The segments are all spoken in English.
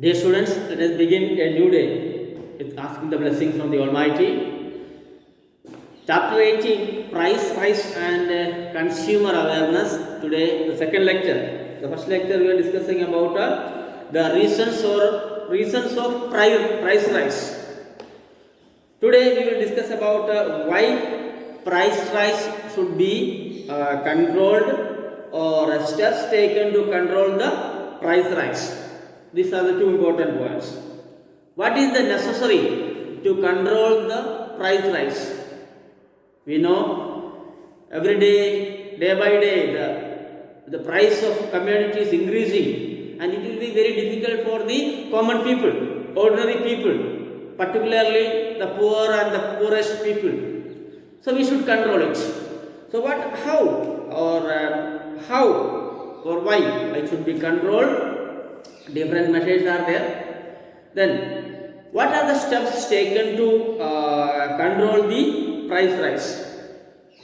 Dear students, let us begin a new day with asking the blessing from the Almighty. Chapter 18, Price Rise and Consumer Awareness. Today, the second lecture. The first lecture we are discussing about the reasons of price rise. Today we will discuss about why price rise should be controlled or steps taken to control the price rise. These are the two important points. What is the necessary to control the price rise? We know every day, day by day, the price of commodity is increasing, and it will be very difficult for the common people, ordinary people, particularly the poor and the poorest people. So we should control it. So how or why it should be controlled? Different measures are there. Then, what are the steps taken to control the price rise?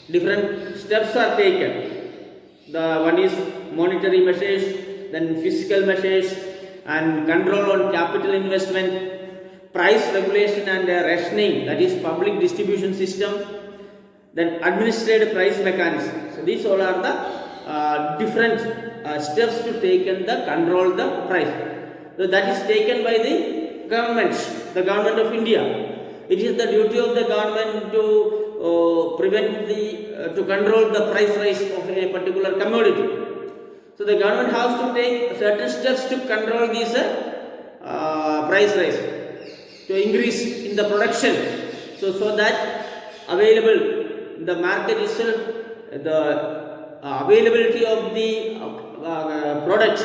Different steps are taken. The one is monetary measures, then fiscal measures, and control on capital investment, price regulation and rationing, that is public distribution system, then administrative price mechanism. So these all are the different steps to take and control the price. So that is taken by the government of India. It is the duty of the government to to control the price rise of a particular commodity. So the government has to take certain steps to control this price rise, to increase in the production, so that available in the market itself, the availability of the product,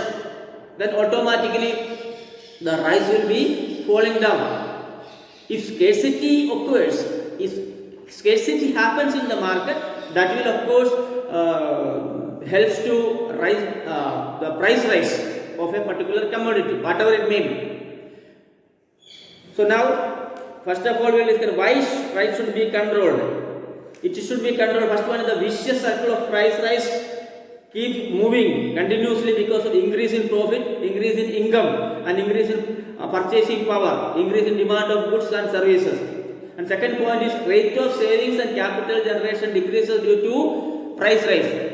then automatically the price will be falling down. If scarcity occurs, if scarcity happens in the market, that will of course helps to rise the price rise of a particular commodity, whatever it may be. So now, first of all, we will discuss why price should be controlled. It should be controlled. First one is the vicious circle of price rise keep moving continuously because of increase in profit, increase in income, and increase in purchasing power, increase in demand of goods and services. And second point is rate of savings and capital generation decreases due to price rise.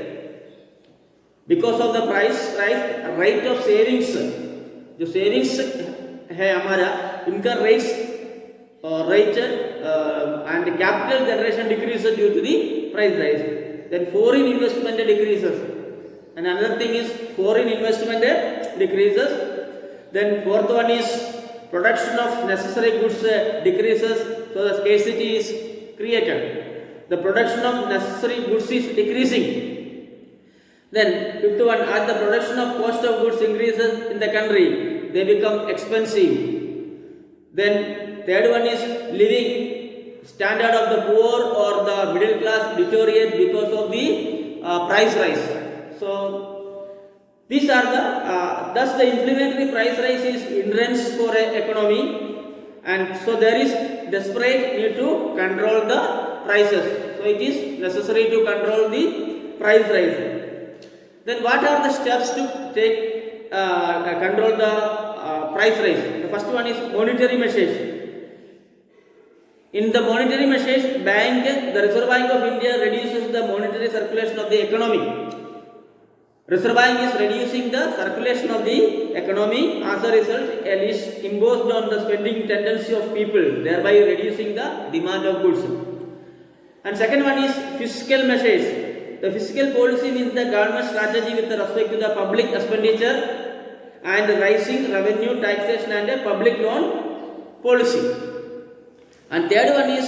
Because of the price rise, rate of savings, जो savings है हमारा, इनका rate and capital generation decreases due to the price rise. Then foreign investment decreases. And another thing is foreign investment decreases. Then fourth one is production of necessary goods decreases, so the scarcity is created. The production of necessary goods is decreasing. Then fifth one, as the production of cost of goods increases in the country, they become expensive. Then third one is living standard of the poor or the middle class deteriorates because of the price rise. So these are thus the inflationary price rise is hindrance for an economy, and so there is desperate need to control the prices. So it is necessary to control the price rise. Then what are the steps to take control the price rise? The first one is monetary measures. In the monetary measures, the Reserve Bank of India reduces the monetary circulation of the economy. Reserve Bank is reducing the circulation of the economy. As a result, a list imposed on the spending tendency of people, thereby reducing the demand of goods. And second one is fiscal measures. The fiscal policy means the government strategy with respect to the public expenditure and rising revenue, taxation and public loan policy. And third one is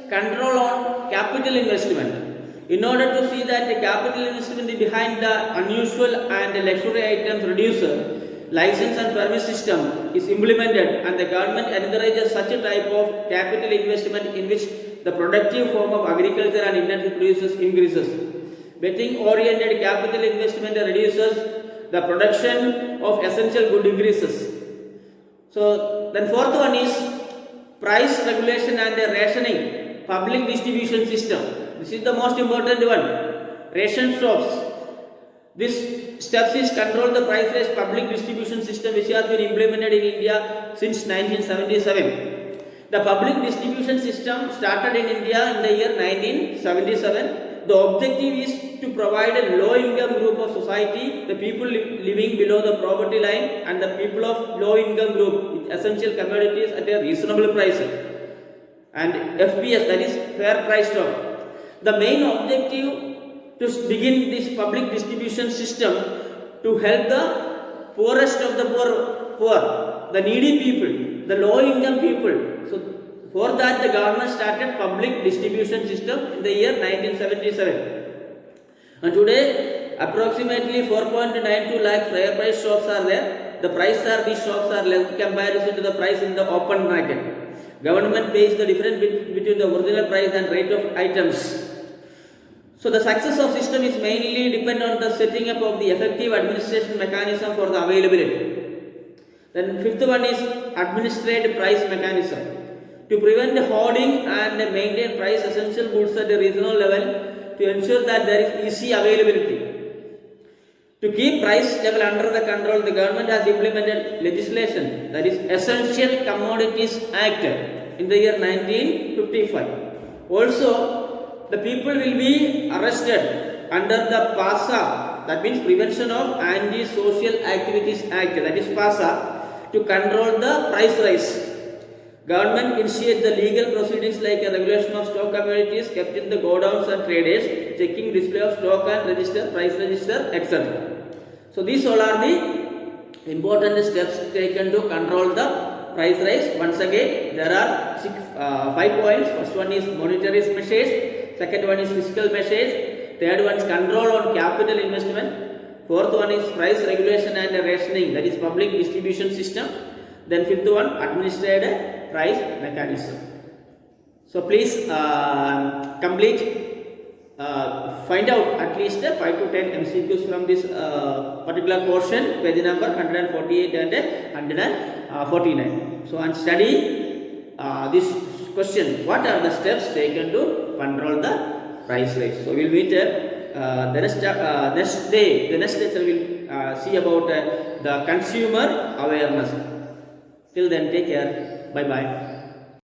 control on capital investment. In order to see that the capital investment behind the unusual and luxury items reduces, license and permit system is implemented, and the government encourages such a type of capital investment in which the productive form of agriculture and industry produces increases. Betting oriented capital investment reduces, the production of essential good increases. So then fourth one is price regulation and rationing, public distribution system. This is the most important one. Ration shops. This steps is control the price rise public distribution system which has been implemented in India since 1977. The public distribution system started in India in the year 1977. The objective is to provide a low income group of society, the people living below the poverty line and the people of low income group with essential commodities at a reasonable price. And FPS, that is fair price stop. The main objective to begin this public distribution system to help the poorest of the poor, the needy people, the low income people. So for that the government started public distribution system in the year 1977. And today approximately 4.92 lakh fair price shops are there. The price of these shops are less in comparison to the price in the open market. Government pays the difference between the original price and rate of items. So the success of system is mainly depend on the setting up of the effective administration mechanism for the availability. Then fifth one is administrative price mechanism. To prevent hoarding and maintain price essential goods at a reasonable level to ensure that there is easy availability. To keep price level under the control, the government has implemented legislation, that is Essential Commodities Act in the year 1955. Also, the people will be arrested under the PASA, that means Prevention of Anti-Social Activities Act, that is PASA, to control the price rise. Government initiates the legal proceedings like a regulation of stock commodities kept in the godowns and traders, checking display of stock and register, price register, etc. So these all are the important steps taken to control the price rise. Once again, there are 5 points. First one is monetary measures, second one is fiscal measures, third one is control on capital investment, fourth one is price regulation and rationing, that is public distribution system, then fifth one administrative price mechanism. So please complete, find out at least 5 to 10 MCQs from this particular portion, page number 148 and 149. So and study this question, what are the steps taken to control the price rise. So we will meet the next day, the next lecture will see about the consumer awareness. Till then, take care. Bye bye.